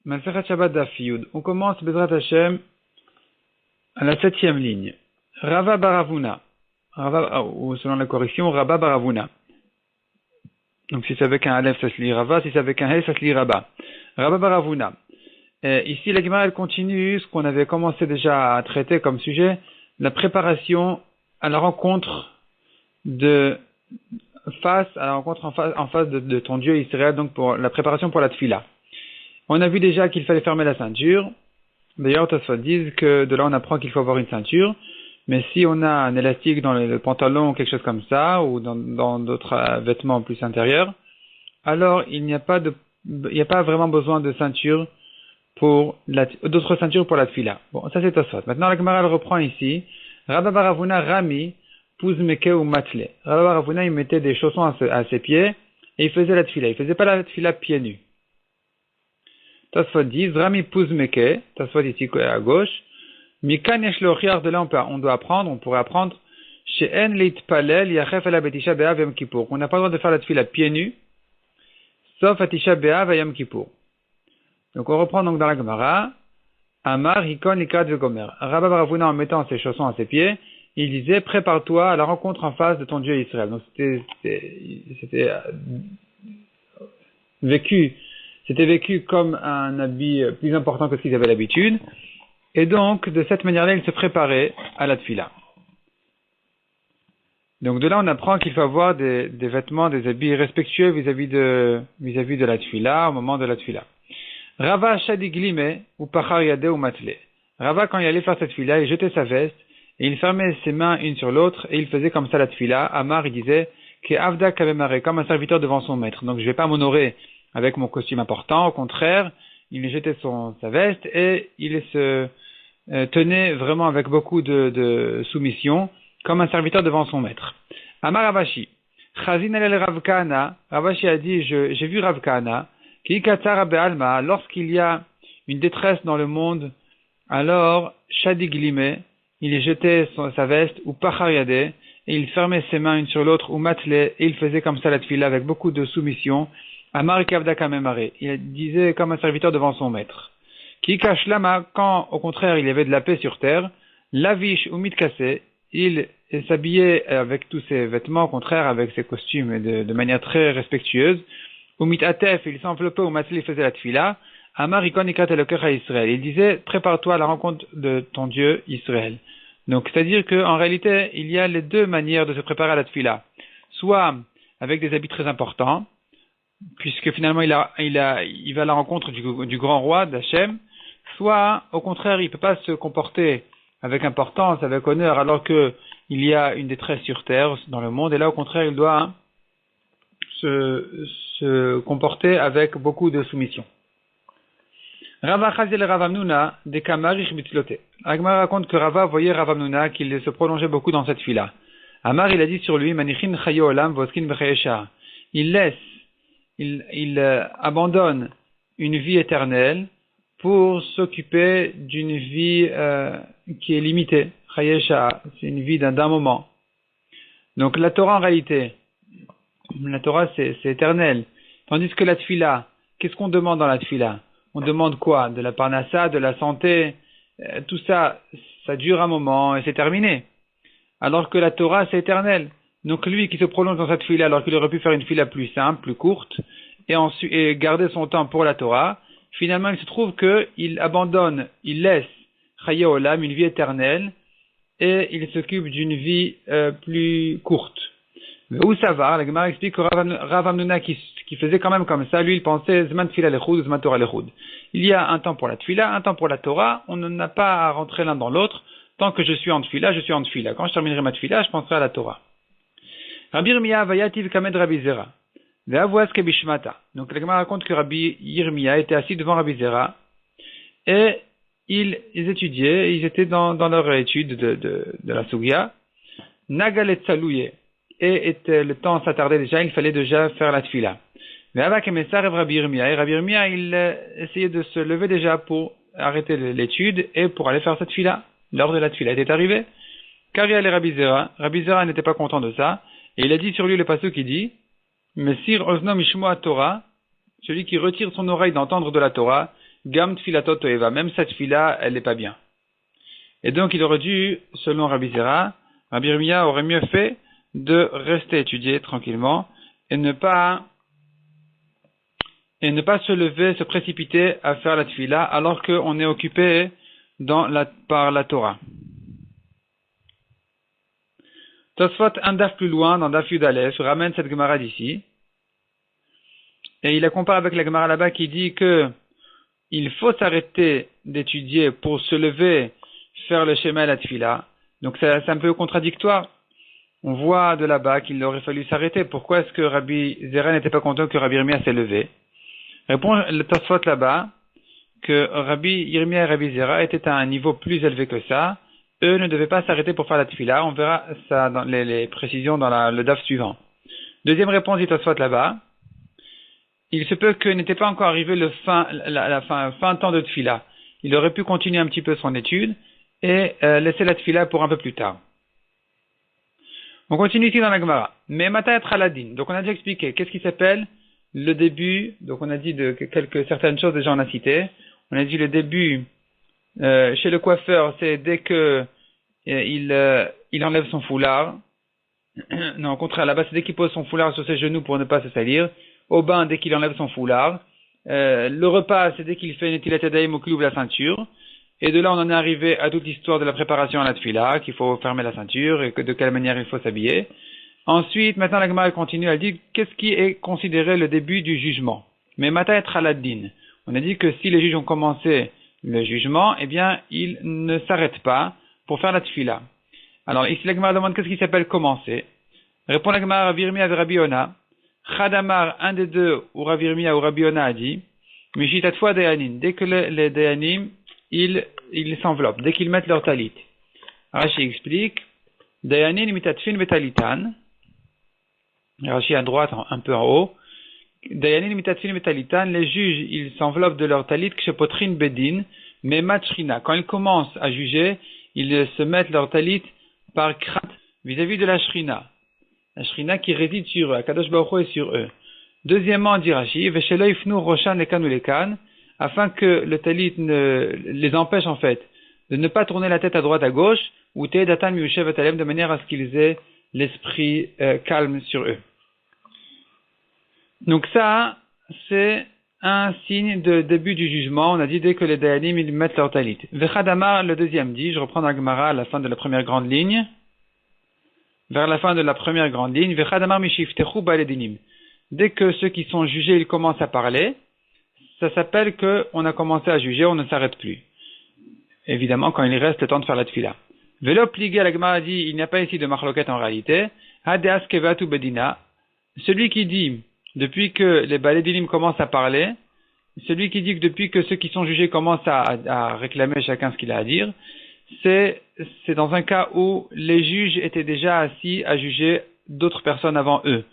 Masechet Shabbat Daf Yud. On commence Bezrat Hashem à la 7e ligne. Rava Baravuna. Ou selon la correction, Rabba Baravuna. Donc si c'est avec un Aleph, ça se lit Rava. Si c'est avec un He, ça se lit Rabba. Rabba Baravuna. Ici, la Gemara, elle continue ce qu'on avait commencé déjà à traiter comme sujet, la préparation à la rencontre en face de ton Dieu Israël, donc pour la préparation pour la Tfila. On a vu déjà qu'il fallait fermer la ceinture. D'ailleurs, Tosfot dit que de là on apprend qu'il faut avoir une ceinture. Mais si on a un élastique dans le pantalon ou quelque chose comme ça, ou dans d'autres vêtements plus intérieurs, alors il n'y a pas vraiment besoin de ceinture d'autres ceintures pour la tfila. Bon, ça c'est Tosfot. Maintenant la Gemara elle reprend ici. Rabba Baravuna Rami Puzmeke ou Matle. Rabba Baravuna il mettait des chaussons à ses pieds et il faisait la tfila. Il faisait pas la tfila pieds nus. Tosfot dit, Rami Puzmeke, Tosfot ici à gauche, Mikan yesh de là on pourrait apprendre, She'en leitpalel yachef ala betisha be'av yom kippour. On n'a pas le droit de faire la tfila pieds nus, sauf à tisha be'av et yom kippour. Donc on reprend donc dans la Gemara, Amar hikon likrat vegomer. Rabba Baravuna en mettant ses chaussons à ses pieds, il disait, prépare-toi à la rencontre en face de ton Dieu Israël. Donc c'était vécu comme un habit plus important que ce qu'ils avaient l'habitude. Et donc, de cette manière-là, ils se préparaient à la tfila. Donc de là, on apprend qu'il faut avoir des vêtements, des habits respectueux vis-à-vis de la tfila, au moment de la tfila. Rava shadiglime ou pachar yade ou matle. Rava, quand il allait faire cette tfila, il jetait sa veste, et il fermait ses mains une sur l'autre, et il faisait comme ça la tfila. Amar, il disait, que avda kavemare, comme un serviteur devant son maître. Donc je vais pas m'honorer avec mon costume important, au contraire, il jetait sa veste et il se tenait vraiment avec beaucoup de soumission, comme un serviteur devant son maître. Amar Ravashi, Chazin el Rav Kahana, Ravashi a dit, j'ai vu Rav Kahana, ki katsara be'alma, lorsqu'il y a une détresse dans le monde, alors, shadiglimé, il jetait sa veste, ou pachar yadeh, et il fermait ses mains une sur l'autre, ou matle, et il faisait comme ça la tfila avec beaucoup de soumission. Amar kavda kamemare, il disait comme un serviteur devant son maître. Ki kashlama, quand au contraire il y avait de la paix sur terre, lavish ou mitkase, il s'habillait avec tous ses vêtements, au contraire avec ses costumes de manière très respectueuse. Ou mitatef, il s'enveloppait ou matle, il faisait la tfila. Amar ikon ikat elokecha Israël, il disait prépare-toi à la rencontre de ton Dieu Israël. Donc c'est-à-dire qu'en réalité il y a les deux manières de se préparer à la tfila, soit avec des habits très importants, puisque finalement il va à la rencontre du grand roi d'Hachem, soit au contraire il peut pas se comporter avec importance, avec honneur, alors que il y a une détresse sur terre dans le monde, et là au contraire il doit se comporter avec beaucoup de soumission. Rava Chazil Rav Hamnuna de Kamarich Bitlote. Agmar raconte que Rava voyait Rav Hamnuna qu'il se prolongeait beaucoup dans cette fila. Amar il a dit sur lui, Manichin Chayo Olam Voskin Bechayesha. Il abandonne une vie éternelle pour s'occuper d'une vie qui est limitée. Chayesha, c'est une vie d'un moment. Donc la Torah en réalité, la Torah c'est éternel. Tandis que la tfila, qu'est-ce qu'on demande dans la tfila? On demande quoi? De la parnassa, de la santé, tout ça, ça dure un moment et c'est terminé. Alors que la Torah c'est éternel. Donc lui qui se prolonge dans cette fila alors qu'il aurait pu faire une fila plus simple, plus courte, et garder son temps pour la Torah, finalement il se trouve qu'il abandonne, il laisse Chaye Olam, une vie éternelle, et il s'occupe d'une vie plus courte. Mais où ça va? La Gemara explique que Rav Hamnuna qui faisait quand même comme ça, lui il pensait Zman Tfila Lechud, Zman Torah Lechud. Il y a un temps pour la Tfila, un temps pour la Torah, on n'a pas à rentrer l'un dans l'autre. Tant que je suis en Tfila, je suis en Tfila. Quand je terminerai ma Tfila, je penserai à la Torah. Rabbi Yirmiya vayativ kamed Rabbi Zera. Ve'avoaske bishmata. Donc la Gemara raconte que Rabbi Yirmiya était assis devant Rabbi Zera et ils étudiaient, ils étaient dans leur étude de la Sugya. Nagalet salouye. Et le temps s'attardait déjà, il fallait déjà faire la tfila. Mais avec Rabbi Yirmiya, il essayait de se lever déjà pour arrêter l'étude et pour aller faire cette tfila. L'heure de la tfila était arrivée. Car il y a Rabbi Zera n'était pas content de ça, et il a dit sur lui le pasuk qui dit, Mesir oznom ishmoa Torah, celui qui retire son oreille d'entendre de la Torah, Gam tfilato toeva, même cette fila, elle n'est pas bien. Et donc, il aurait dû, selon Rabbi Zera, Rabbi Yirmiyah aurait mieux fait de rester étudier tranquillement et ne pas se lever, se précipiter à faire la tfila alors qu'on est occupé par la Torah. Tosfot, un daf plus loin, dans Daf Yud Aleph, ramène cette Gemara d'ici. Et il la compare avec la Gemara là-bas qui dit que il faut s'arrêter d'étudier pour se lever, faire le schéma et la tfila. Donc c'est un peu contradictoire. On voit de là-bas qu'il aurait fallu s'arrêter. Pourquoi est-ce que Rabbi Zera n'était pas content que Rabbi Yirmiyah s'est levé? Répond le Tosfot là-bas que Rabbi Yirmiyah et Rabbi Zera étaient à un niveau plus élevé que ça. Eux ne devaient pas s'arrêter pour faire la tfila. On verra ça dans les précisions dans le daf suivant. Deuxième réponse du Tosfot là-bas. Il se peut que n'était pas encore arrivé la fin temps de tfila. Il aurait pu continuer un petit peu son étude et laisser la tfila pour un peu plus tard. On continue ici dans la Gemara. Mais Mata et Traladin. Donc on a déjà expliqué. Qu'est-ce qui s'appelle le début? Donc on a dit de certaines choses déjà on a cité. On a dit le début chez le coiffeur, c'est dès que il enlève son foulard. Non, au contraire, là-bas c'est dès qu'il pose son foulard sur ses genoux pour ne pas se salir. Au bain, dès qu'il enlève son foulard. Le repas, c'est dès qu'il fait Netilat Yadayim ou qu'il ouvre la ceinture. Et de là, on en est arrivé à toute l'histoire de la préparation à la tfila, qu'il faut fermer la ceinture et de quelle manière il faut s'habiller. Ensuite, maintenant, la Gemara continue, elle dit qu'est-ce qui est considéré le début du jugement. Mais Mata et Traladin. On a dit que si les juges ont commencé le jugement, eh bien, ils ne s'arrêtent pas pour faire la tfila. Alors, ici, la Gemara demande qu'est-ce qui s'appelle commencer. Répond la Gemara Rabbi Yirmiyah et Rabbi Yona. Chadamar, un des deux, ou Rabbi Yirmiyah ou Rabbi Yona a dit, Mishitatfua Dayanim, dès que les Dayanim, ils s'enveloppent, dès qu'ils mettent leur talit. Rashi explique, Dayanim mitatfin betalitan, Rashi à droite, un peu en haut, Dayanim mitatfin betalitan, les juges, ils s'enveloppent de leur talit, kshepotrin bedin, mais matchrina. Quand ils commencent à juger, ils se mettent leur talit par crainte vis-à-vis de la shrina. La shrina qui réside sur eux, Akadosh Baruch Hu est sur eux. Deuxièmement, dit Rashi, Veshelo ifnu roshan lekan ou lekan, afin que le talit les empêche en fait de ne pas tourner la tête à droite à gauche, ou te'edatan miushev etalem, de manière à ce qu'ils aient l'esprit calme sur eux. Donc ça, c'est un signe de début du jugement. On a dit dès que les dayanim ils mettent leur talit. Vechadamar, le deuxième dit, je reprends dans la Gemara à la fin de la première grande ligne, vers la fin de la première grande ligne, Vechadamar mishiftechu baledinim. Dès que ceux qui sont jugés, ils commencent à parler, ça s'appelle qu'on a commencé à juger, on ne s'arrête plus. Évidemment, quand il reste le temps de faire la tfila. Velo pligé, la Gemara dit, il n'y a pas ici de marloquette en réalité. Hadeas kevatu bedina. Celui qui dit, depuis que les baledinim commencent à parler, celui qui dit que depuis que ceux qui sont jugés commencent à réclamer chacun ce qu'il a à dire, c'est dans un cas où les juges étaient déjà assis à juger d'autres personnes avant eux.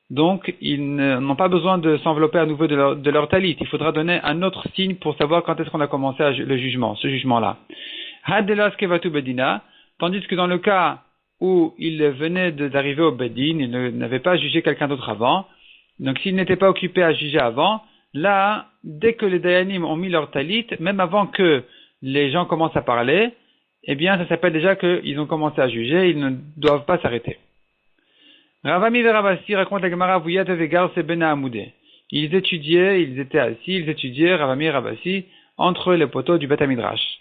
Donc, ils n'ont pas besoin de s'envelopper à nouveau de leur talit. Il faudra donner un autre signe pour savoir quand est-ce qu'on a commencé le jugement, ce jugement-là. Hadelas kevatu bedina, tandis que dans le cas où il venait d'arriver au bedin, il n'avait pas jugé quelqu'un d'autre avant, donc s'il n'était pas occupé à juger avant, là, dès que les dayanim ont mis leur talit, même avant que les gens commencent à parler, eh bien, ça s'appelle déjà qu'ils ont commencé à juger, ils ne doivent pas s'arrêter. Ravami et Ravasi racontent la Gemara Vuyat Vegar Sebena Amoudé. Ils étaient assis, ils étudiaient Ravami et Ravasi entre les poteaux du Beth Midrash.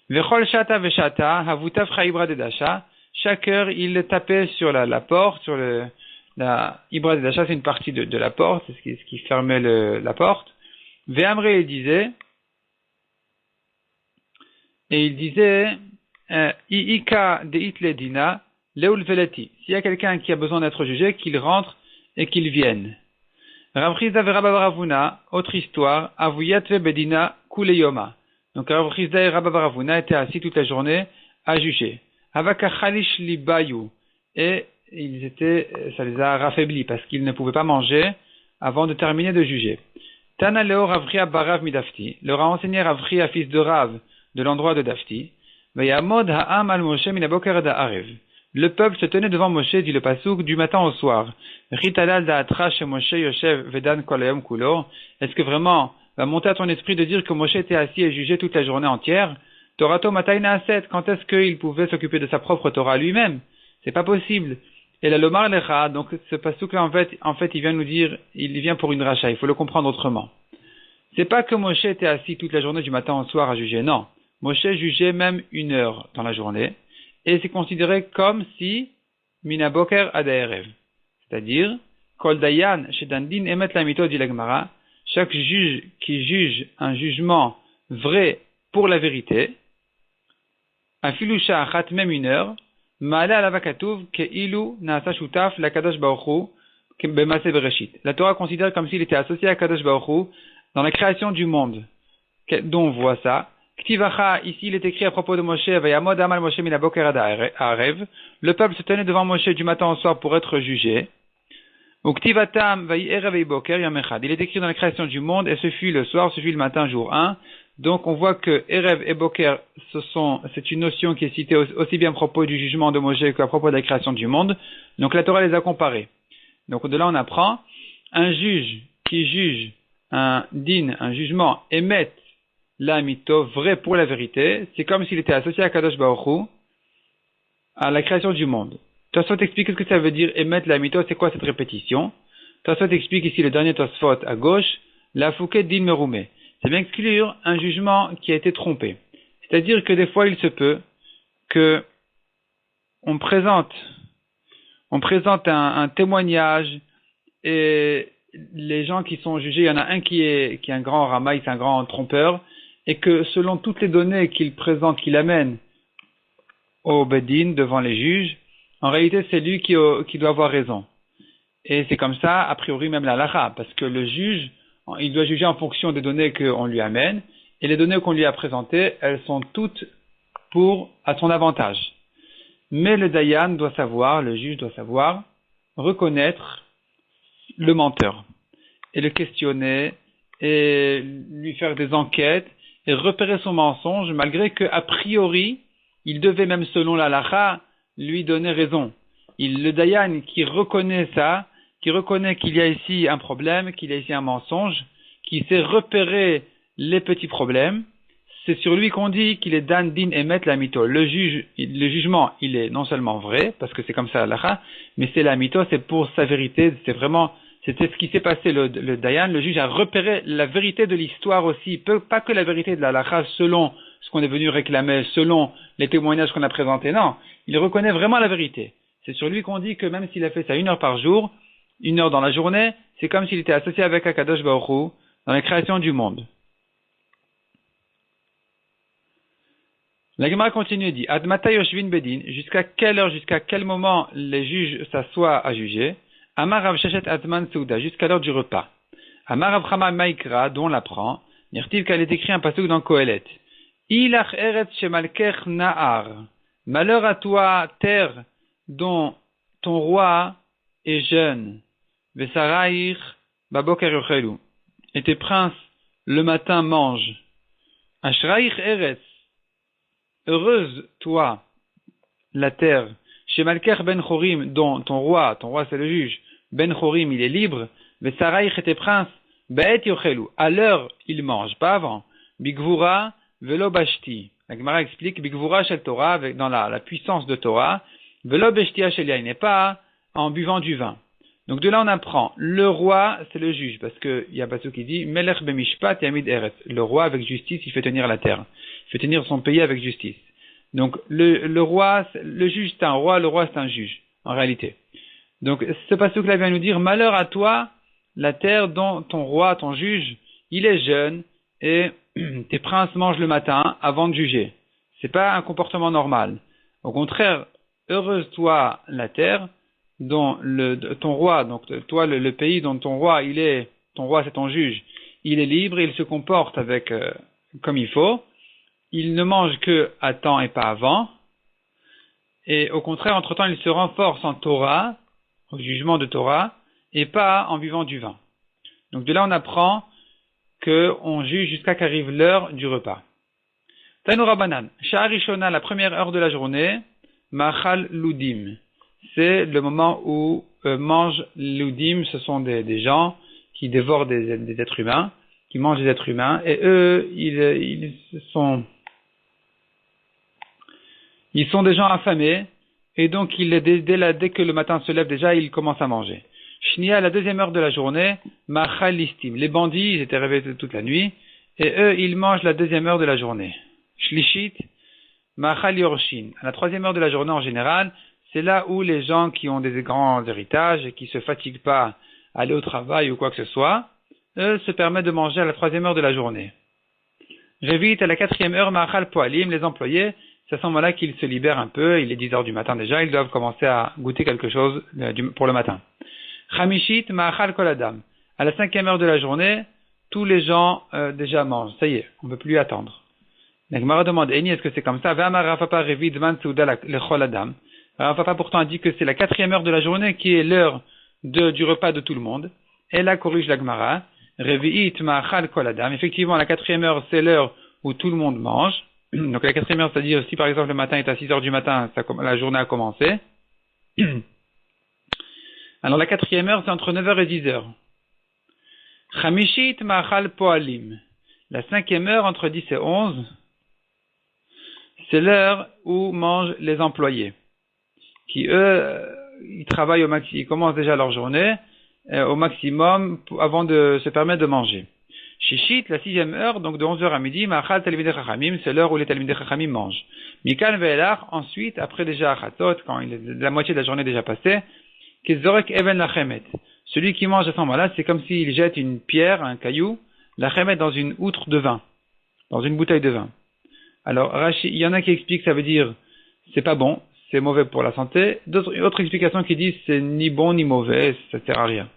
Vechol Shata Veshata Havutaf Chaibra Dedasha. Chaque heure, il tapait sur la porte, sur la Ibra Dedasha, c'est une partie de la porte, c'est ce qui fermait la porte. Ve'amre il disait, Iika de Itledina. Leul veleti. S'il y a quelqu'un qui a besoin d'être jugé, qu'il rentre et qu'il vienne. Rav Chizda ve Rabba Baravuna, autre histoire, Avuyatve bedina kuleyoma. Donc Rav Chizda et Rabba Baravuna étaient assis toute la journée à juger. Havakachalish libayu. Et ça les a raffaiblis parce qu'ils ne pouvaient pas manger avant de terminer de juger. Tana leo Ravria barav midafti. Leur a enseigné Ravria, fils de Rav, de l'endroit de Dafti. Vayamod ha'am al Moshe minaboker da'arev. Le peuple se tenait devant Moshe, dit le pasouk, du matin au soir. Ritalal da'atra chez Moshe Yoshev Vedan Kolayom Kulo. Est-ce que vraiment va monter à ton esprit de dire que Moshe était assis et jugé toute la journée entière. Torato Mataina Aset, quand est-ce qu'il pouvait s'occuper de sa propre Torah lui-même? C'est pas possible. Et la Lomar Lecha, donc ce passouk-là, en fait, il vient nous dire, il vient pour une racha, il faut le comprendre autrement. C'est pas que Moshe était assis toute la journée du matin au soir à juger, non. Moshe jugeait même 1 heure dans la journée, et c'est considéré comme si Mina Boker Ad Erev. C'est-à-dire, Kol Dayan, Shedandin Emet Lamito dit la Gemara, chaque juge qui juge un jugement vrai pour la vérité, Afilusha Achat même 1 heure, Ma'ala Alavakatuv Keilu Naasa Shutaf la Kadosh Baruch Hu Bemase Bereshit. La Torah considère comme s'il était associé à Kadosh Baruch Hu dans la création du monde. Dont on voit ça. Ktivacha, ici il est écrit à propos de Moshe, Vayamod Amal Moshe Mina Boker Ad Arev. Le peuple se tenait devant Moshe du matin au soir pour être jugé. Ou Ktivatam Vayi Erev Vei Boker Yamechad. Il est écrit dans la création du monde, et ce fut le soir, ce fut le matin, jour 1. Donc on voit que Erev et Boker, c'est une notion qui est citée aussi bien à propos du jugement de Moshe qu'à propos de la création du monde. Donc la Torah les a comparés. Donc de là on apprend, un juge qui juge un din, un jugement, émet la mito, vrai pour la vérité, c'est comme s'il était associé à Kadosh Baruch Hu, à la création du monde. Tosfot explique ce que ça veut dire émettre la mito, c'est quoi cette répétition. Tosfot explique ici le dernier Tosfot à gauche, la fouquet din meroumé. C'est bien exclure un jugement qui a été trompé. C'est-à-dire que des fois il se peut que on présente un témoignage et les gens qui sont jugés, il y en a un qui est un grand ramaï, c'est un grand trompeur, et que selon toutes les données qu'il présente, qu'il amène au Bedin, devant les juges, en réalité c'est lui qui doit avoir raison. Et c'est comme ça, a priori même la halakha, parce que le juge, il doit juger en fonction des données qu'on lui amène, et les données qu'on lui a présentées, elles sont toutes à son avantage. Mais le dayan doit savoir, le juge doit savoir, reconnaître le menteur, et le questionner, et lui faire des enquêtes, et repérer son mensonge, malgré que, a priori, il devait même selon la halakha, lui donner raison. Le dayan qui reconnaît ça, qui reconnaît qu'il y a ici un problème, qu'il y a ici un mensonge, qui sait repérer les petits problèmes, c'est sur lui qu'on dit qu'il est dan din emet la mito. Le jugement, il est non seulement vrai, parce que c'est comme ça la halakha, mais c'est la mito, c'est pour sa vérité, c'était ce qui s'est passé, le dayan, le juge a repéré la vérité de l'histoire aussi, pas que la vérité de la halakha selon ce qu'on est venu réclamer, selon les témoignages qu'on a présentés, non, il reconnaît vraiment la vérité. C'est sur lui qu'on dit que même s'il a fait ça 1 heure par jour, 1 heure dans la journée, c'est comme s'il était associé avec Akadosh Baruch Hu dans la création du monde. La Gemara continue et dit, Admata Yoshvin Bedin, jusqu'à quelle heure, jusqu'à quel moment les juges s'assoient à juger, Amar Rav Sheshet Atman Souda, jusqu'à l'heure du repas. Amar Rav Chama Maikra, dont on l'apprend, Nirtiv qu'elle est écrit un pasuk dans Kohelet. Ilach Eretz Shemalkech Nahar, malheur à toi, terre, dont ton roi est jeune, Vesaraïr Baboker Yochelu, et tes princes le matin mangent. Ashraïr Eretz, heureuse toi, la terre, chez Malker Ben Chorim, dont ton roi c'est le juge, Ben Chorim il est libre, Vesaraïr et tes princes, Be'et Yochelu, à l'heure ils mangent, pas avant, Bigvura Velo Bashti. La Gemara explique Bigvura Shel Torah, dans la puissance de Torah, Velo Bashti Shel Yain, n'est pas en buvant du vin. Donc de là on apprend, le roi c'est le juge, parce qu'il y a un passage qui dit Melech Bemishpat Yamid Eretz, le roi avec justice il fait tenir la terre, il fait tenir son pays avec justice. Donc le roi, le juge c'est un roi, le roi c'est un juge, en réalité. Donc ce passage-là vient nous dire malheur à toi, la terre dont ton roi, ton juge, il est jeune et tes princes mangent le matin avant de juger. C'est pas un comportement normal. Au contraire, heureuse toi la terre dont ton roi, donc toi le pays dont ton roi c'est ton juge, il est libre, il se comporte avec comme il faut, il ne mange que à temps et pas avant, et au contraire, entre-temps, il se renforce en Torah, au jugement de Torah, et pas en buvant du vin. Donc de là on apprend qu'on juge jusqu'à qu'arrive l'heure du repas. Tanoura Banan, Sha'arishona, la première heure de la journée, Machal Ludim. C'est le moment où mangent Ludim, ce sont des gens qui dévorent des êtres humains, qui mangent des êtres humains, et eux, ils sont des gens affamés, et donc dès que le matin se lève déjà, ils commencent à manger. Shnia, à la deuxième heure de la journée, machal listim. Les bandits, ils étaient réveillés toute la nuit, et eux, ils mangent la deuxième heure de la journée. Shlishit, machal yorshin. À la troisième heure de la journée en général, c'est là où les gens qui ont des grands héritages et qui se fatiguent pas à aller au travail ou quoi que ce soit, eux se permettent de manger à la troisième heure de la journée. Revit, à la quatrième heure, machal poalim, les employés, c'est à ce moment-là qu'ils se libèrent un peu, il est 10 heures du matin déjà, ils doivent commencer à goûter quelque chose pour le matin. Chamishit, ma'achal koladam. À la cinquième heure de la journée, tous les gens déjà mangent. Ça y est, on ne peut plus attendre. La Gemara demande, Eni, est-ce que c'est comme ça? Ve'amar Rafapa revid man seuda lecholadam. Rafapa pourtant dit que c'est la quatrième heure de la journée qui est l'heure du repas de tout le monde. Et là corrige la Gemara. Revi'it ma'achal koladam. Effectivement, la quatrième heure, c'est l'heure où tout le monde mange. Donc la quatrième heure, c'est-à-dire si par exemple le matin est à 6 heures du matin, la journée a commencé. Alors la quatrième heure, c'est entre 9 heures et 10 heures. Chamishit ma'achal poalim. La cinquième heure, entre 10 et 11, c'est l'heure où mangent les employés, qui eux, ils travaillent au maximum, ils commencent déjà leur journée au maximum avant de se permettre de manger. Shishit, la sixième heure, donc de 11 heures à midi, ma'achal talmidei chachamim, c'est l'heure où les talmidei chachamim mangent. Mikan ve'elach, ensuite, après déjà achatot, quand la moitié de la journée est déjà passée, Kizorek even lachemet. Celui qui mange à ce moment-là, c'est comme s'il jette une pierre, un caillou, lachemet dans une outre de vin, dans une bouteille de vin. Alors, il y en a qui expliquent que ça veut dire, c'est pas bon, c'est mauvais pour la santé. D'autres explications qui disent, c'est ni bon ni mauvais, ça sert à rien.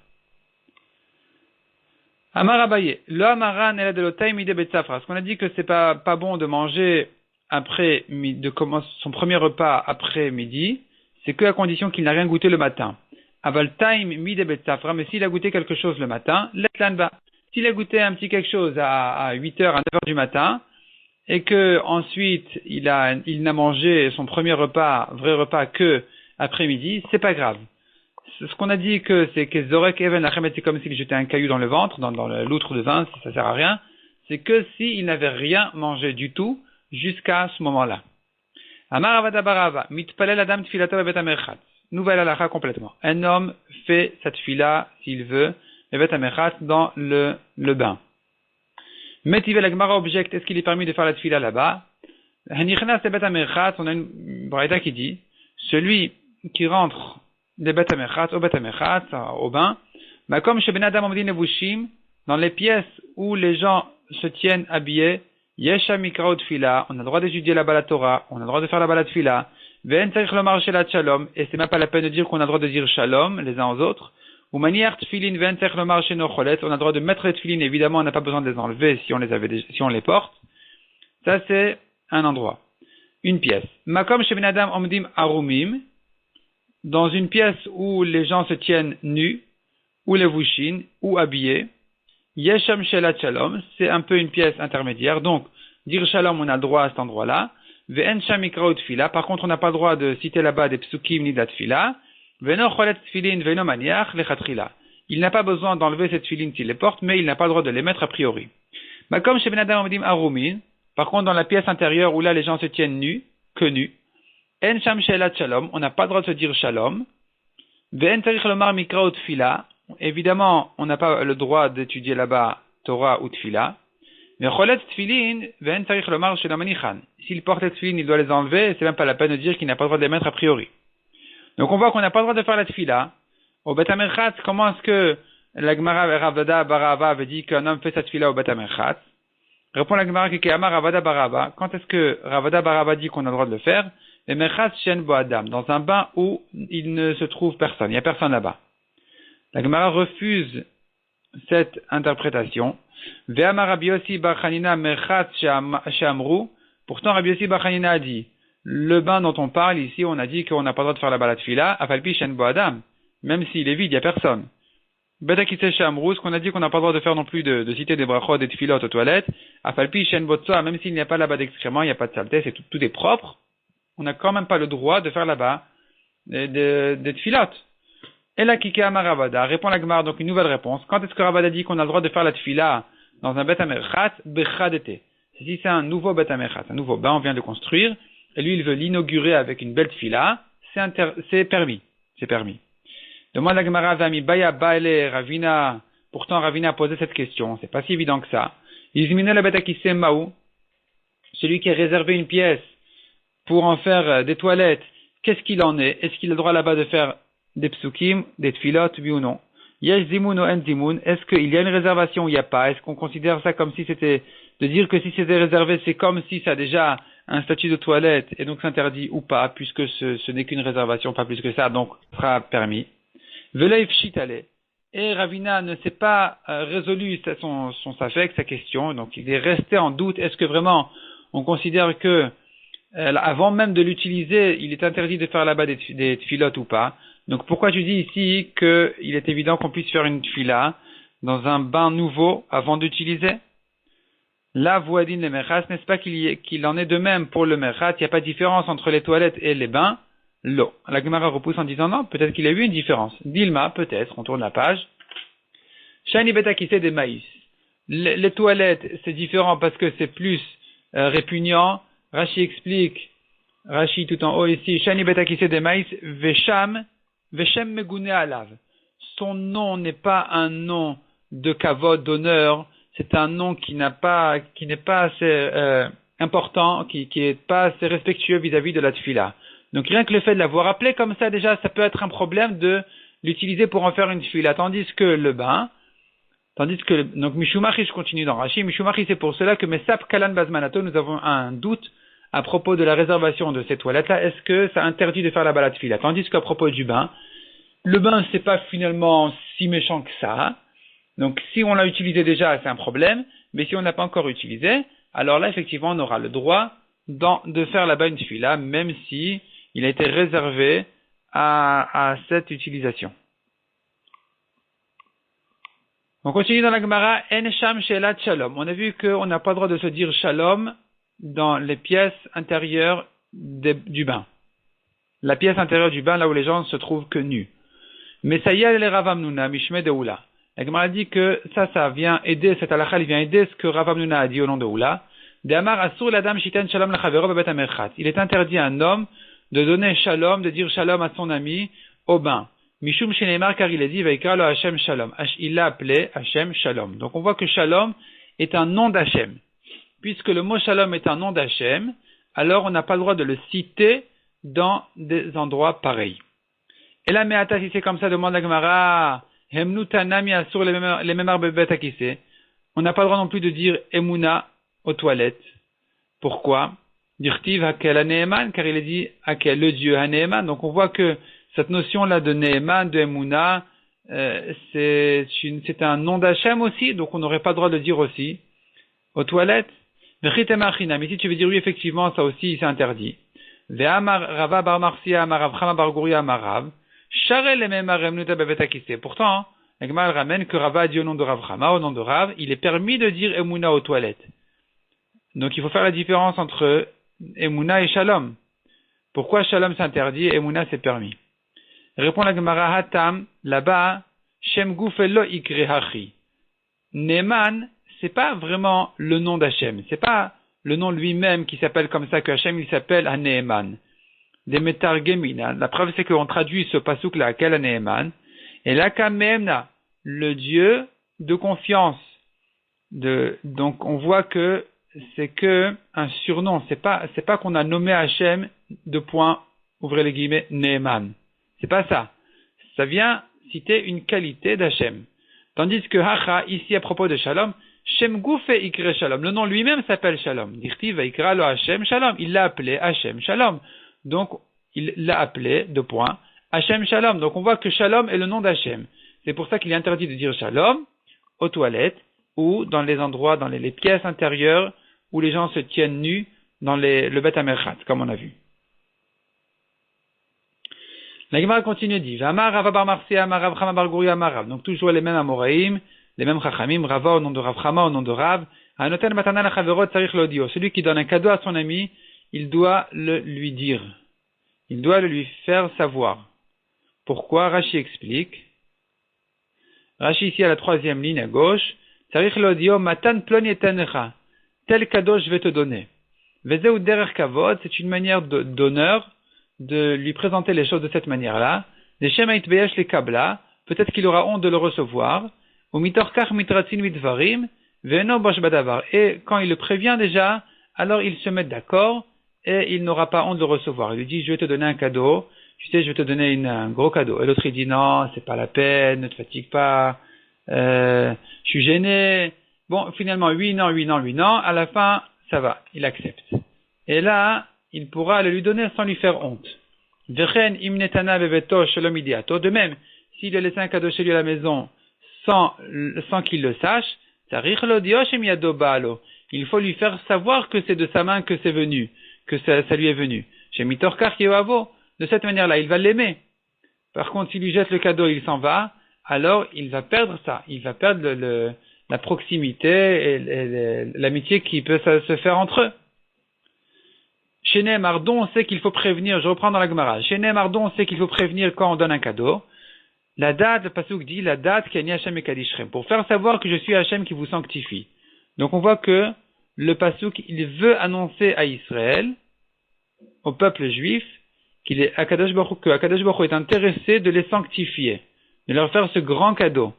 Amar Abaye, le amaran elle de l'otay mide betsafra. Ce qu'on a dit que c'est pas bon de manger après, de commencer son premier repas après midi, c'est que à condition qu'il n'a rien goûté le matin. Aval time mide betsafra, mais s'il a goûté quelque chose le matin, l'etlanba. S'il a goûté un petit quelque chose à 8 heures, à 9 heures du matin, et que ensuite il n'a mangé son premier repas, vrai repas que après-midi, c'est pas grave. Ce qu'on a dit que c'est que Zorek Even Lachemet, c'est comme s'il jetait un caillou dans le ventre, dans l'outre de vin, ça sert à rien. C'est que s'il n'avait rien mangé du tout jusqu'à ce moment-là. Amar Avada Barava, mitpalel adam tfilato bevet amerchat. Nouvelle halakha complètement. Un homme fait sa tfila, s'il veut, bevet amerchat, dans le bain. Metive la Gemara objecte, est-ce qu'il est permis de faire la tfila là-bas? Hanichnas bevet amerchat, on a une braïda qui dit, celui qui rentre des bet amerchat, au bet amerchat, au bain, comme chez Ben Adam Amdin Nevushim, dans les pièces où les gens se tiennent habillés, Yesha Mikrao Tfila, on a le droit d'étudier la Bala Torah, on a le droit de faire la Bala Tfila, Ve'en Tzarich Lomar Shelat Shalom, et c'est même pas la peine de dire qu'on a le droit de dire Shalom les uns aux autres, ou Maniar Tfilin Ve'en Tzarich Lomar Sheno Cholet, on a le droit de mettre les Tfilin, évidemment on n'a pas besoin de les enlever si on les porte. Ça c'est un endroit, une pièce. Makom chez Ben Adam Amdim Arumim, dans une pièce où les gens se tiennent nus, ou les vushin, ou habillés, Yesham Shelat Shalom, c'est un peu une pièce intermédiaire, donc, dire Shalom, on a le droit à cet endroit-là, Ve'en Sham Mikrao Tfila, par contre, on n'a pas le droit de citer là-bas des psukim ni de la tfila, Ve'no Cholet Tfilin, Ve'no Maniach, Lechatrila. Il n'a pas besoin d'enlever cette tfilin s'il les porte, mais il n'a pas le droit de les mettre a priori. Comme chez Ben Adam Amdim Arumin, par contre, dans la pièce intérieure où là les gens se tiennent nus, que nus, En Sham Shelat Shalom, on n'a pas le droit de se dire Shalom. Ve'en Tzarich Lomar Mikrao Tfila, évidemment, on n'a pas le droit d'étudier là-bas Torah ou Tfila. Mais Cholet Tfilin, Ve'en Tzarich Lomar Shelo Manichan. S'il porte les Tfilin, il doit les enlever, c'est même pas la peine de dire qu'il n'a pas le droit de les mettre a priori. Donc on voit qu'on n'a pas le droit de faire la Tfila. Au Bet Amerchat, comment est-ce que la Gemara Ravada Barava avait dit qu'un homme fait sa Tfila au Bet Amerchat? Répond la Gemara qui Amar Ravada Barava. Quand est-ce que Ravada Barava dit qu'on a le droit de le faire? Et Merchat Shen Bo Adam, dans un bain où il ne se trouve personne, il n'y a personne là-bas. La Gemara refuse cette interprétation. Ve'amar Rabbi Yossi bar Chanina Merchat She'amru. Pourtant Rabbi Yossi bar Chanina a dit, le bain dont on parle ici, on a dit qu'on n'a pas le droit de faire la balat fila, afalpi Shen Bo Adam, même s'il est vide, il n'y a personne. Betakitse She'amru, ce qu'on a dit qu'on n'a pas le droit de faire non plus de citer des brachot, des tfilot aux toilettes, afalpi Shen Bo Tsoa, même s'il n'y a pas là-bas d'excréments, il n'y a pas de saleté, c'est tout est propre. On n'a quand même pas le droit de faire là-bas des tfilotes. Et là, Kike Amar Ravada, répond la Gemara, donc une nouvelle réponse. Quand est-ce que Ravada dit qu'on a le droit de faire la tfila dans un Bet Amerchat, Bechadete. Si c'est un nouveau Bet Amerchat, un nouveau bain, on vient de le construire, et lui, il veut l'inaugurer avec une belle tefila, c'est permis. C'est permis. Demande la Gemara Vami Baya Baile Ravina. Pourtant, Ravina a posé cette question. C'est pas si évident que ça. Izmine la betakise maou. Celui qui a réservé une pièce pour en faire des toilettes, qu'est-ce qu'il en est? Est-ce qu'il a le droit là-bas de faire des psukim, des tfilot, oui ou non? Yesh zimun ou en zimun. Est-ce qu'il y a une réservation ou il n'y a pas? Est-ce qu'on considère ça comme si c'était, de dire que si c'était réservé, c'est comme si ça a déjà un statut de toilette et donc s'interdit ou pas, puisque ce n'est qu'une réservation, pas plus que ça, donc sera permis. Veleif shitale. Et Ravina ne s'est pas résolu son safek, sa question, donc il est resté en doute. Est-ce que vraiment on considère que avant même de l'utiliser, il est interdit de faire là-bas des tfilotes ou pas? Donc pourquoi tu dis ici qu'il est évident qu'on puisse faire une tfila dans un bain nouveau avant d'utiliser? Là, voadine le merchat, n'est-ce pas qu'il en est de même pour le merchat? Il n'y a pas de différence entre les toilettes et les bains. L'eau. La Gemara repousse en disant non, peut-être qu'il y a eu une différence. Dilma, peut-être, on tourne la page. Shani betakise des maïs. Les toilettes, c'est différent parce que c'est plus répugnant. Rashi explique, Rashi tout en haut ici, Shani betakise des maïs, Veshem megune alav. Son nom n'est pas un nom de kavod, d'honneur, c'est un nom qui n'est pas assez important, qui est pas assez respectueux vis-à-vis de la tfila. Donc rien que le fait de l'avoir appelé comme ça, déjà, ça peut être un problème de l'utiliser pour en faire une tfila. Donc Mishumachi, je continue dans Rashi, Mishumachi, c'est pour cela que Mesap Kalan Bazmanato, nous avons un doute à propos de la réservation de ces toilettes-là. Est-ce que ça interdit de faire la balade tfila? Tandis qu'à propos du bain, le bain, c'est pas finalement si méchant que ça. Donc si on l'a utilisé déjà, c'est un problème, mais si on n'a pas encore utilisé, alors là, effectivement, on aura le droit de faire là-bas une tfila, même si il a été réservé à cette utilisation. On continue dans la Gemara, En Sham Shelat Shalom. On a vu qu'on n'a pas le droit de se dire Shalom dans les pièces intérieures du bain. La pièce intérieure du bain, là où les gens se trouvent que nus. Mais ça y est, les Rav Hamnuna, Mishme de Oula. La Gemara dit que ça vient aider, cette halakha, il vient aider ce que Rav Hamnuna a dit au nom de Oula. De Amar Asur Ladam Shiten Shalom Lachavero Babet Amerchat. Il est interdit à un homme de donner Shalom, de dire Shalom à son ami au bain. Mishum Shenemar, car il a dit Vaikra lo Hashem Shalom. Il l'a appelé Hashem Shalom. Donc on voit que Shalom est un nom d'Hashem. Puisque le mot Shalom est un nom d'Hashem, alors on n'a pas le droit de le citer dans des endroits pareils. Et là, Meata, si c'est comme ça, demande la Gemara, Hemnu Tanami Asur les Memar Bebet Akise. On n'a pas le droit non plus de dire Emuna aux toilettes. Pourquoi? Dirtiv Hakel Haneeman, car il est dit Hakel, le Dieu Haneeman. Donc on voit que cette notion-là de Neeman, de Emuna, c'est un nom d'Hachem aussi, donc on n'aurait pas le droit de le dire aussi aux toilettes. Mais si tu veux dire oui, effectivement, ça aussi c'est interdit. Ve'amar Rava bar Marsia amar Rav Chama bar Guria amar Rav, Sharel le Memar Emnuta Bevet Akise. Pourtant, la Gemara ramène que Rava a dit au nom de Rav Chama, au nom de Rav, il est permis de dire Emuna aux toilettes. Donc il faut faire la différence entre Emuna et Shalom. Pourquoi Shalom s'interdit et Emuna c'est permis? Répond la Gemara Hatam, là-bas, Shem Gufelo Ikrehachi. Neman, c'est pas vraiment le nom d'Hachem. C'est pas le nom lui-même qui s'appelle comme ça que Hachem, il s'appelle Haneeman. Des Metargemina. La preuve, c'est qu'on traduit ce pasouk-là à quel Haneeman. Et là, Kamemna, le Dieu de confiance. Donc, on voit que c'est que un surnom. C'est pas qu'on a nommé Hachem, ouvrez les guillemets, Neeman. C'est pas ça. Ça vient citer une qualité d'Hachem. Tandis que Hacha, ici à propos de Shalom, Shem Goufe Ikre Shalom. Le nom lui-même s'appelle Shalom. Dirti va Ikra lo Hashem Shalom. Il l'a appelé Hashem Shalom. Donc, il l'a appelé, Hashem Shalom. Donc, on voit que Shalom est le nom d'Hachem. C'est pour ça qu'il est interdit de dire Shalom aux toilettes ou dans les endroits, dans les pièces intérieures où les gens se tiennent nus dans le Bet Amerchat, comme on a vu. La Gemara continue dit, V'amar Rava bar Marsia amar Rav Chama bar Guria amar Rav. Donc toujours les mêmes Amoraïm, les mêmes Chachamim, Rava au nom de Rav Chama au nom de Rav. Anoten matana lachavero tzarich l'odio. Celui qui donne un cadeau à son ami, il doit le lui dire. Il doit le lui faire savoir. Pourquoi? Rashi explique. Rashi ici à la troisième ligne à gauche. Sarich l'odio matan plon yetanecha. Tel cadeau je vais te donner. Vezeu derer kavod, c'est une manière d'honneur de lui présenter les choses de cette manière-là. Les shem haitbeyesh les kabla, peut-être qu'il aura honte de le recevoir. Ou mitorkach mitratzin midvarim, ve'eno bosh badavar. Et quand il le prévient déjà, alors il se met d'accord et il n'aura pas honte de le recevoir. Il lui dit, je vais te donner un cadeau. Tu sais, je vais te donner un gros cadeau. Et l'autre, il dit, non, c'est pas la peine, ne te fatigue pas, je suis gêné. Bon, finalement, oui, non. À la fin, ça va, il accepte. Et là, il pourra le lui donner sans lui faire honte. De même, s'il a laissé un cadeau chez lui à la maison sans qu'il le sache, il faut lui faire savoir que c'est de sa main que c'est venu, que ça lui est venu. De cette manière-là, il va l'aimer. Par contre, s'il lui jette le cadeau, il s'en va, alors il va perdre ça. Il va perdre la proximité et l'amitié qui peut se faire entre eux. Chez Mardon, on sait qu'il faut prévenir, je reprends dans la Gemara. Chez Mardon, on sait qu'il faut prévenir quand on donne un cadeau. La date, le pasuk dit, la date qui a ni Hachem et Kadishrem, pour faire savoir que je suis Hachem qui vous sanctifie. Donc on voit que le pasuk, il veut annoncer à Israël, au peuple juif, que Akadosh Baruch Hu est intéressé de les sanctifier, de leur faire ce grand cadeau.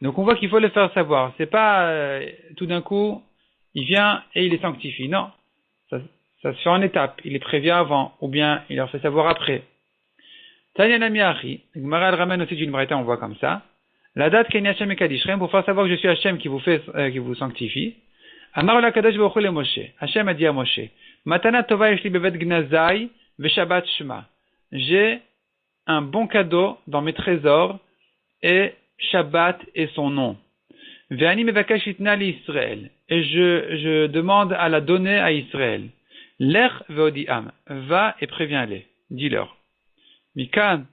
Donc on voit qu'il faut le faire savoir. C'est pas tout d'un coup, il vient et il les sanctifie. Non, ça se fait en étapes. Il les prévient avant, ou bien il leur fait savoir après. Tanya Namiachi, Gemara elle ramène aussi d'une braïta, on voit comme ça. La date qu'est Hachem et Kadishrem, pour faire savoir que je suis Hachem qui vous sanctifie. Amar la Kadosh Baruch Hu le Moshe. Hachem a dit à Moshe, Matana tova yeshli bevet gnazai veShabbat shema. J'ai un bon cadeau dans mes trésors et Shabbat est son nom. Ve'ani mevakesh itna li Israël. Et je demande à la donner à Israël. Lech ve'odiam. Va et préviens-les. Dis-leur. Mikan,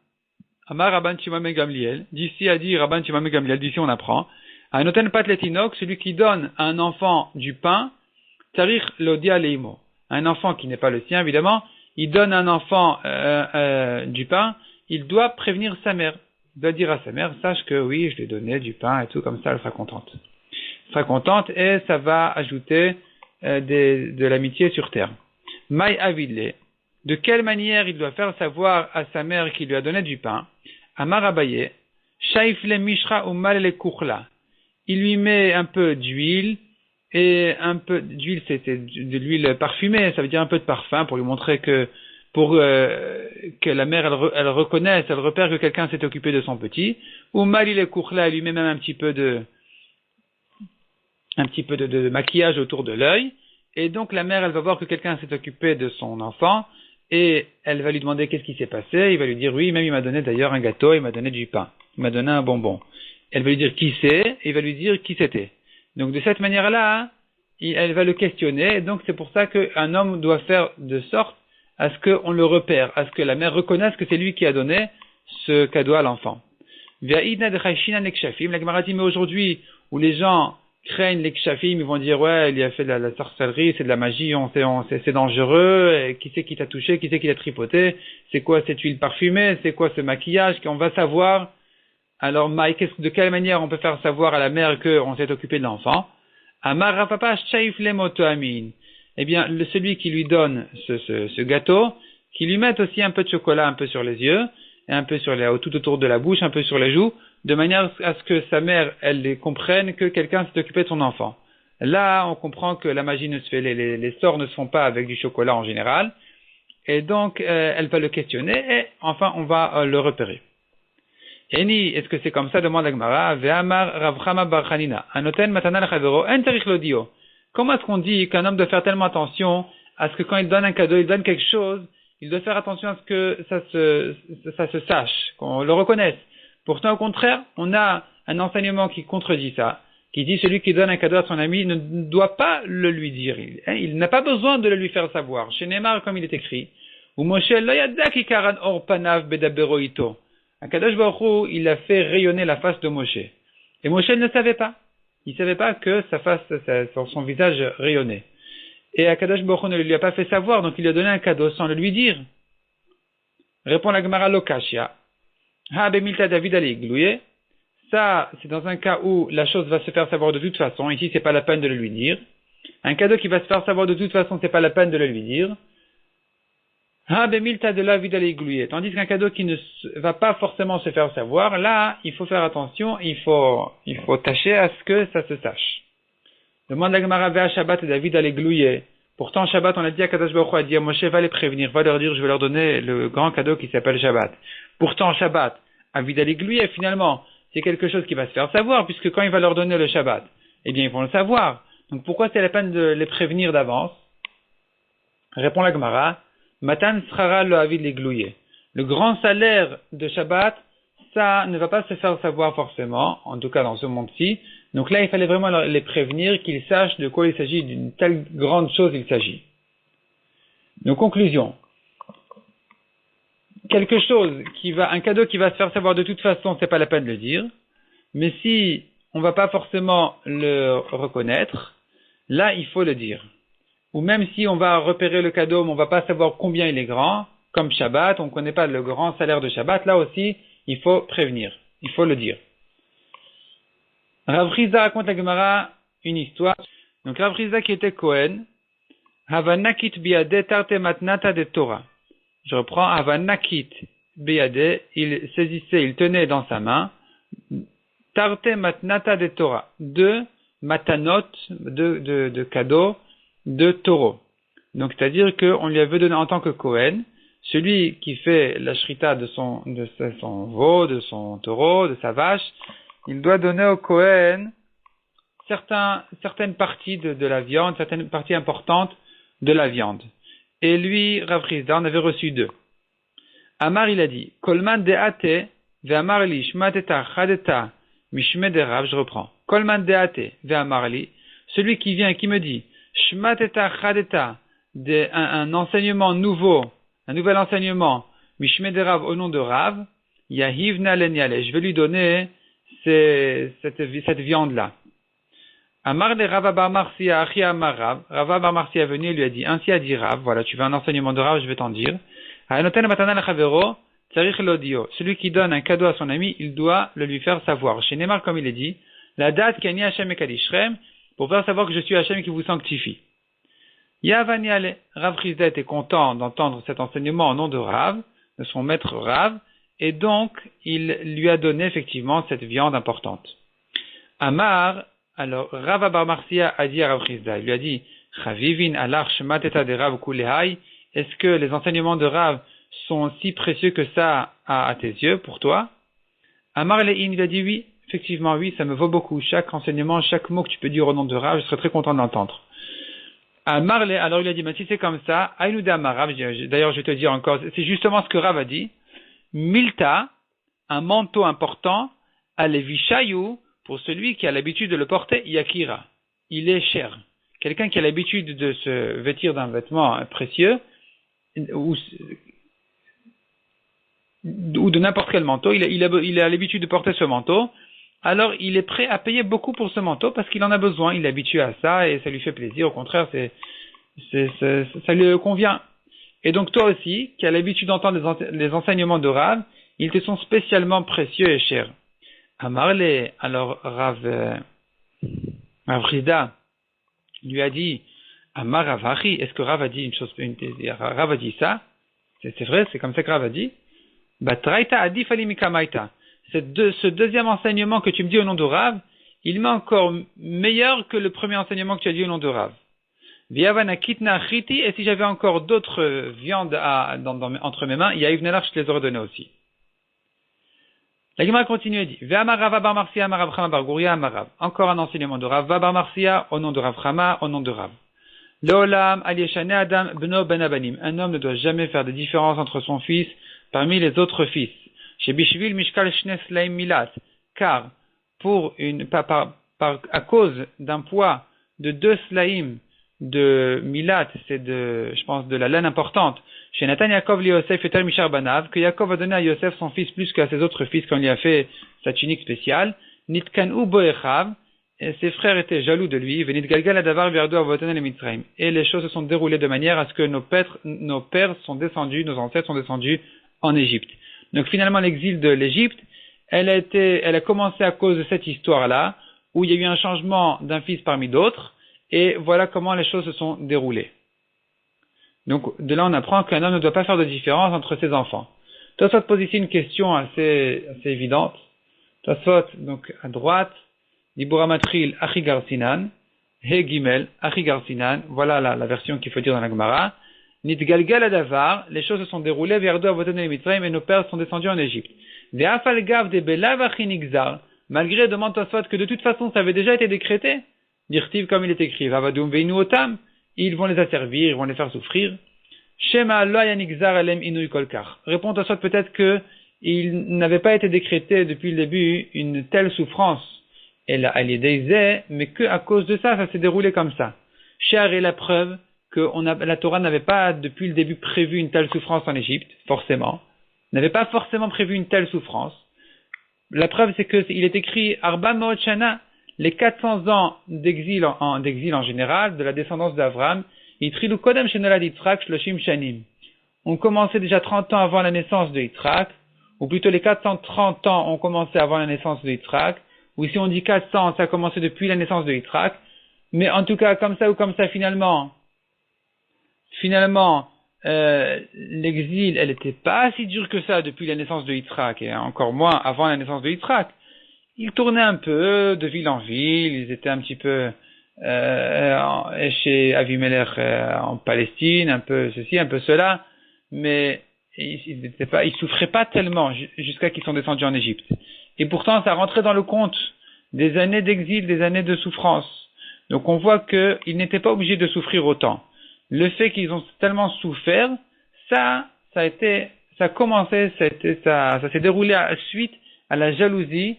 Amar Rabban Shimon ben Gamliel. D'ici a dit Rabban Shimon ben Gamliel. D'ici on apprend. Anoten pat letinok, celui qui donne à un enfant du pain, tarich l'odia leimo. Un enfant qui n'est pas le sien, évidemment, il donne à un enfant du pain, il doit prévenir sa mère. Il doit dire à sa mère, sache que oui, je lui ai donné du pain et tout, comme ça elle sera contente. Elle sera contente et ça va ajouter de l'amitié sur terre. Maï avidle. De quelle manière il doit faire savoir à sa mère qu'il lui a donné du pain? Amar Abaye, shaifle mishra ou malele kuchla. Il lui met un peu d'huile, et un peu d'huile, c'était de l'huile parfumée, ça veut dire un peu de parfum pour lui montrer que la mère elle reconnaisse, elle repère que quelqu'un s'est occupé de son petit. Ou malile kuchla, il lui met même un petit peu de maquillage autour de l'œil. Et donc la mère, elle va voir que quelqu'un s'est occupé de son enfant et elle va lui demander qu'est-ce qui s'est passé. Il va lui dire oui, même il m'a donné d'ailleurs un gâteau, il m'a donné du pain, il m'a donné un bonbon. Elle va lui dire qui c'est et il va lui dire qui c'était. Donc de cette manière-là, elle va le questionner. Et donc c'est pour ça qu'un homme doit faire de sorte à ce qu'on le repère, à ce que la mère reconnaisse que c'est lui qui a donné ce cadeau à l'enfant. La Gemara dit mais aujourd'hui où les gens craignent les kshafim, ils vont dire ouais, il a fait de la sorcellerie, c'est de la magie, c'est dangereux, et qui c'est qui t'a touché, qui c'est qui t'a tripoté, c'est quoi cette huile parfumée, c'est quoi ce maquillage, qu'on va savoir. Alors de quelle manière on peut faire savoir à la mère qu'on s'est occupé de l'enfant? Amar Rapapa shaif lemoto amin. Eh bien, celui qui lui donne ce gâteau, qui lui mette aussi un peu de chocolat un peu sur les yeux, et un peu tout autour de la bouche, un peu sur les joues, de manière à ce que sa mère, elle comprenne que quelqu'un s'est occupé de son enfant. Là, on comprend que la magie ne se fait, les sorts ne se font pas avec du chocolat en général, et donc elle va le questionner, et enfin on va le repérer. Eni, est-ce que c'est comme ça? Demande la Gemara. Ve'amar Rav Chama bar Chanina. Anoten matana lechavero en tarich lodio. Comment est-ce qu'on dit qu'un homme doit faire tellement attention à ce que quand il donne un cadeau, il donne quelque chose, il doit faire attention à ce que ça se sache, qu'on le reconnaisse. Pourtant, au contraire, on a un enseignement qui contredit ça, qui dit celui qui donne un cadeau à son ami ne doit pas le lui dire. Il n'a pas besoin de le lui faire savoir. Chez Neymar, comme il est écrit, ou Moshe lo yada ki karan or panav bedabero ito. Akadosh Baruch Hu, il a fait rayonner la face de Moshe. Et Moshe ne savait pas. Il ne savait pas que son visage rayonnait. Et Akadosh Baruch Hu ne lui a pas fait savoir, donc il lui a donné un cadeau sans le lui dire. Répond la Gemara Lokashia. Ha bemilta David aliglouye. ça, c'est dans un cas où la chose va se faire savoir de toute façon. Ici, c'est pas la peine de le lui dire. Un cadeau qui va se faire savoir de toute façon, c'est pas la peine de le lui dire. Tandis qu'un cadeau qui ne va pas forcément se faire savoir, là, il faut faire attention, il faut tâcher à ce que ça se sache. Demande la Gemara à Shabbat et David à l'églouiller. Pourtant, Shabbat, on a dit à Kadosh Baruch Hu, a dit à Moshe, va les prévenir, va leur dire, je vais leur donner le grand cadeau qui s'appelle Shabbat. Pourtant, Shabbat, David à l'églouiller, finalement, c'est quelque chose qui va se faire savoir, puisque quand il va leur donner le Shabbat, eh bien, ils vont le savoir. Donc, pourquoi c'est la peine de les prévenir d'avance? Répond la Gemara, Matan srara lo avid l'églouiller. Le grand salaire de Shabbat, ça ne va pas se faire savoir forcément, en tout cas dans ce monde-ci. Donc là, il fallait vraiment les prévenir, qu'ils sachent de quoi il s'agit, d'une telle grande chose il s'agit. Donc, conclusion. Un cadeau qui va se faire savoir de toute façon, c'est pas la peine de le dire. Mais si on va pas forcément le reconnaître, là, il faut le dire. Ou même si on va repérer le cadeau, mais on va pas savoir combien il est grand, comme Shabbat, on ne connaît pas le grand salaire de Shabbat, là aussi, il faut prévenir. Il faut le dire. Rav Rizda raconte la Gemara une histoire. Donc Rav Rizda qui était Kohen, Havanakit biade tarte matnata de Torah. Je reprends, Havanakit biade, il saisissait, il tenait dans sa main, tarte matnata de Torah, deux matanot, de cadeaux, de taureaux. Donc c'est-à-dire qu'on lui avait donné en tant que Kohen, celui qui fait la shrita de son veau, de son taureau, de sa vache, il doit donner au Kohen certaines parties de la viande, certaines parties importantes de la viande. Et lui, Rav Rizda, en avait reçu deux. Amar, il a dit, Kolman de'ate, ve'amar li, shmateta chadeta, mishme de Rav, je reprends. Kolman de'ate, ve'amar li, celui qui vient et qui me dit, shmateta chadeta, un enseignement nouveau, un nouvel enseignement, mishme de Rav, au nom de Rav, yahivna lenyale, je vais lui donner cette viande-là. Amar le Rav bar Marcia, Achi Amar Rav, Rav bar Marcia est venu et lui a dit, ainsi a dit Rav, voilà, tu veux un enseignement de Rav, je vais t'en dire. Hanoten matana lechavero, tzarich lodio. Celui qui donne un cadeau à son ami, il doit le lui faire savoir. Chez Neymar, comme il est dit, la date qu'ani Hashem ekadishrem, pour faire savoir que je suis Hashem qui vous sanctifie. Yavani ale, Rav Rizda était content d'entendre cet enseignement au nom de Rav, de son maître Rav, et donc, il lui a donné effectivement cette viande importante. Amar, alors, Rav bar Marcia a dit à Rav Rizda, il lui a dit, Chavivin alach shmateta de Rav kulehai, est-ce que les enseignements de Rav sont si précieux que ça à tes yeux, pour toi? Amar le'in, il a dit oui, effectivement oui, ça me vaut beaucoup. Chaque enseignement, chaque mot que tu peux dire au nom de Rav, je serais très content de l'entendre. Amar le, alors il a dit, mais si c'est comme ça, Aïnouda Amar Rav, d'ailleurs je vais te dire encore, c'est justement ce que Rav a dit, Milta, un manteau important, Alevishayu, pour celui qui a l'habitude de le porter, Yakira. Il est cher. Quelqu'un qui a l'habitude de se vêtir d'un vêtement précieux, ou de n'importe quel manteau, il a l'habitude de porter ce manteau, alors il est prêt à payer beaucoup pour ce manteau parce qu'il en a besoin, il est habitué à ça et ça lui fait plaisir, au contraire, ça lui convient. Et donc toi aussi, qui as l'habitude d'entendre les enseignements de Rav, ils te sont spécialement précieux et chers. Amarle, alors Rav Rizda lui a dit, Amar Ravachi, est-ce que Rav a dit Rav a dit ça? C'est vrai, c'est comme ça que Rav a dit. Batraita adif alimikamaita. Ce deuxième enseignement que tu me dis au nom de Rav, il m'est encore meilleur que le premier enseignement que tu as dit au nom de Rav. Viavana kitna chiti, et si j'avais encore d'autres viandes entre mes mains, yaivnelar, je te les aurais données aussi. La Gemara continue et dit, Ve'amar Rav bar Marcia, Amar Rav Chama bar Guria, Amar Rav. Encore un enseignement de Rav bar Marcia, au nom de Rav Chama, au nom de Rav. Leolam al yeshane adam beno ben abanim. Un homme ne doit jamais faire de différence entre son fils parmi les autres fils. Chez Bishvil Mishkal Shnes Laim Milat. Car, à cause d'un poids de 2 slaim de Milat, c'est je pense, de la laine importante. Chez Nathan Yaakov li Yosef etel Mishar Banav, que Yaakov a donné à Yosef son fils plus qu'à ses autres fils quand il a fait sa tunique spéciale. Nitkanu Boechav, et ses frères étaient jaloux de lui. Venit Galgal Adavar Verdo Avotan el Mitzrayim. Et les choses se sont déroulées de manière à ce que nos pères sont descendus, nos ancêtres sont descendus en Égypte. Donc finalement l'exil de l'Égypte elle a commencé à cause de cette histoire-là, où il y a eu un changement d'un fils parmi d'autres, et voilà comment les choses se sont déroulées. Donc, de là, on apprend qu'un homme ne doit pas faire de différence entre ses enfants. Tosfot pose ici une question assez évidente. Tosfot, donc, à droite, Dibura Matril, Achi Garsinan, He Gimel, Achi Garsinan, voilà la version qu'il faut dire dans la Gemara. Nitgalgal Adavar, les choses se sont déroulées vers deux Avoton et Mitzrayim, et nos pères sont descendus en Égypte. Ve'afal Gav de Belav Achi Nigzar, malgré, demande Tosfot, que de toute façon, ça avait déjà été décrété. Dirtiv, comme il est écrit, Vavadum Veinu Otam, ils vont les asservir, ils vont les faire souffrir. Shema lo yanigzar elem inui kolkar. Répond Tosfot peut-être que il n'avait pas été décrété depuis le début une telle souffrance. Et là, elle est mais que à cause de ça, ça s'est déroulé comme ça. Cher est la preuve que la Torah n'avait pas depuis le début prévu une telle souffrance en Égypte, forcément. N'avait pas forcément prévu une telle souffrance. La preuve, c'est que il est écrit Arba Ma'ot Shana, les 400 ans d'exil en général, de la descendance d'Avraham, Yitrilu Kodem Shenolad Yitzhak Shloshim Shanim. On commençait déjà 30 ans avant la naissance de Yitzhak, ou plutôt les 430 ans ont commencé avant la naissance de Yitzhak, ou si on dit 400, ça a commencé depuis la naissance de Yitzhak, mais en tout cas, comme ça ou comme ça, finalement, l'exil, elle n'était pas si dure que ça depuis la naissance de Yitzhak, et encore moins avant la naissance de Yitzhak. Ils tournaient un peu de ville en ville, ils étaient un petit peu chez Avimelech en Palestine, un peu ceci, un peu cela, mais ils souffraient pas tellement jusqu'à qu'ils sont descendus en Égypte. Et pourtant, ça rentrait dans le compte des années d'exil, des années de souffrance. Donc on voit qu'ils n'étaient pas obligés de souffrir autant. Le fait qu'ils ont tellement souffert, ça s'est déroulé suite à la jalousie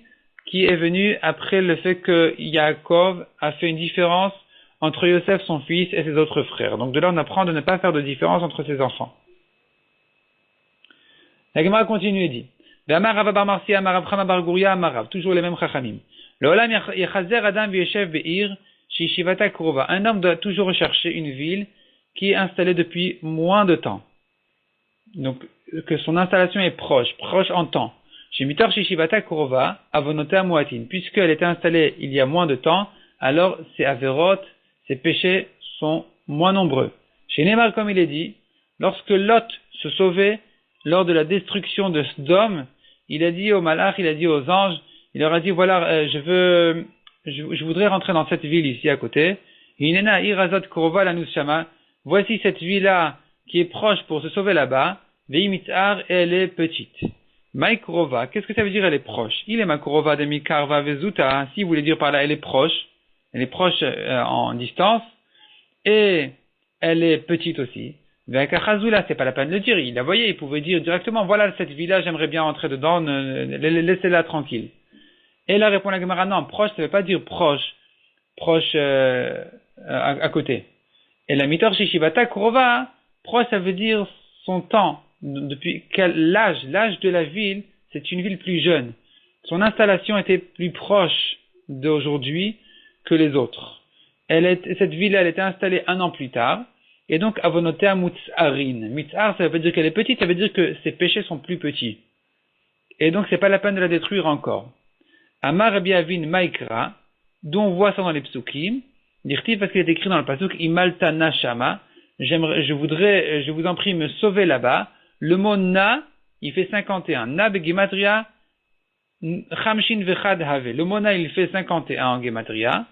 qui est venue après le fait que Yaakov a fait une différence entre Yosef, son fils, et ses autres frères. Donc de là, on apprend de ne pas faire de différence entre ses enfants. La Gemara continue et dit, Ve'amar Rava bar Marcia, Amar Rav Chama bar Guria, Amar Rav, toujours les mêmes chachamim. Le'olam yechazer adam v'yeshev be'ir, sheyishivata krova. Un homme doit toujours rechercher une ville qui est installée depuis moins de temps. Donc, que son installation est proche en temps. Chez Mitor Shishivata Kurova, Avonota Muatin. Puisqu'elle était installée il y a moins de temps, alors ses averot, ses péchés sont moins nombreux. Chez Neymar, comme il est dit, lorsque Lot se sauvait lors de la destruction de Sodome, il a dit aux malach, il a dit aux anges, il leur a dit, voilà, je voudrais rentrer dans cette ville ici à côté. Inena Irazot Kurova Lanushama. Voici cette ville-là qui est proche pour se sauver là-bas. Veimitzar, elle est petite. Maikurova, qu'est-ce que ça veut dire elle est proche? Il est Makurova de Mikarva Vezuta, si vous voulez dire par là elle est proche en distance, et elle est petite aussi. Vekachazula, c'est pas la peine de le dire, il la voyait, il pouvait dire directement, voilà cette villa, j'aimerais bien rentrer dedans, laissez-la tranquille. Et là répond la Gemara, non, proche, ça veut pas dire proche à côté. Et la Mitor Shishibata Kurova, proche ça veut dire son temps. Depuis l'âge de la ville, c'est une ville plus jeune. Son installation était plus proche d'aujourd'hui que les autres. Cette ville, elle était installée 1 an plus tard, et donc avonotea mutzharin. Mutzhar, ça veut pas dire qu'elle est petite, ça veut dire que ses péchés sont plus petits. Et donc c'est pas la peine de la détruire encore. Amar Rabbi Avin Maikra, dont on voit ça dans les psukim, dirti parce qu'il est écrit dans le pasuk Imalta Nashama, je vous en prie, me sauver là-bas. Le mot na, il fait 51. Na begematria, chamshin vechad have. Le mot na, il fait 51 en gematria.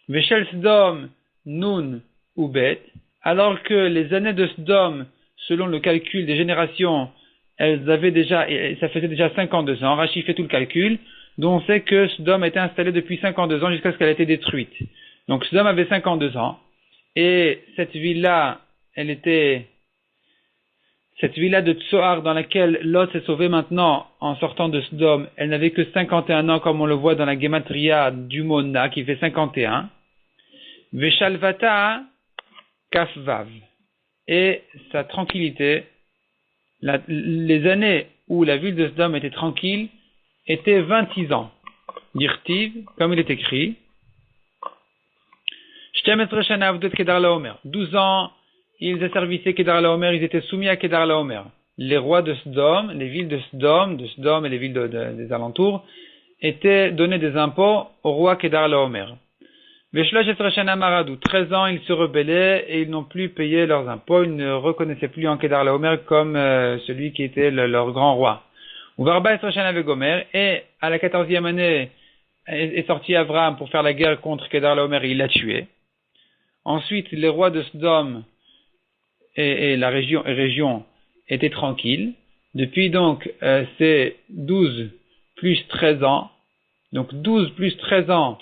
Veshel Sdom, nun ubet. Alors que les années de Sdom, selon le calcul des générations, ça faisait déjà 52 ans. Rashi fait tout le calcul. Donc on sait que Sdom était installée depuis 52 ans jusqu'à ce qu'elle ait été détruite. Donc Sdom avait 52 ans. Et cette ville-là, cette villa de Tsoar dans laquelle Lot s'est sauvé maintenant en sortant de Sodome, elle n'avait que 51 ans comme on le voit dans la Gematria du Mona qui fait 51. Veshalvata Kafvav. Et sa tranquillité, les années où la ville de Sodome était tranquille étaient 26 ans. Dirtiv, comme il est écrit, 12 ans, ils asservissaient Kedar Laomer, ils étaient soumis à Kedar Laomer. les rois de Sodome, les villes de Sodome et les villes des alentours, étaient donnés des impôts au roi Kedar Laomer. Veshlosh Esra Shana Maradou, 13 ans, ils se rebellaient et ils n'ont plus payé leurs impôts, ils ne reconnaissaient plus en Kedar Laomer comme celui qui était leur grand roi. Ou Varba Esra Shana Vegomer, et à la 14e année est sorti Abraham pour faire la guerre contre Kedar Laomer et il l'a tué. Ensuite, les rois de Sodome et la région étaient tranquilles. Depuis donc ces 12 plus 13 ans, donc 12 plus 13 ans,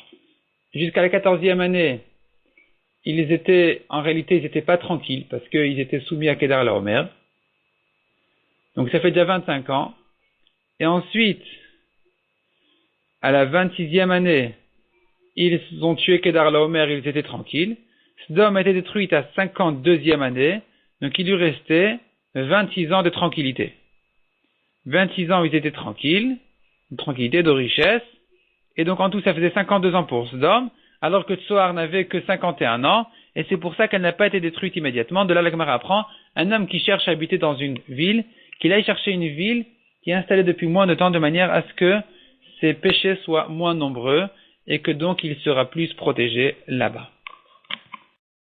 jusqu'à la 14e année, en réalité, ils n'étaient pas tranquilles parce qu'ils étaient soumis à Kedar Laomer. Donc ça fait déjà 25 ans. Et ensuite, à la 26e année, ils ont tué Kedar Laomer, ils étaient tranquilles. Sodome a été détruite à 52e année, donc il lui restait 26 ans de tranquillité. 26 ans, ils étaient tranquilles, de tranquillité, de richesse, et donc en tout, ça faisait 52 ans pour Sodome, alors que Tsoar n'avait que 51 ans, et c'est pour ça qu'elle n'a pas été détruite immédiatement. De là, la Gemara apprend, un homme qui cherche à habiter dans une ville, qu'il aille chercher une ville qui est installée depuis moins de temps, de manière à ce que ses péchés soient moins nombreux, et que donc il sera plus protégé là-bas.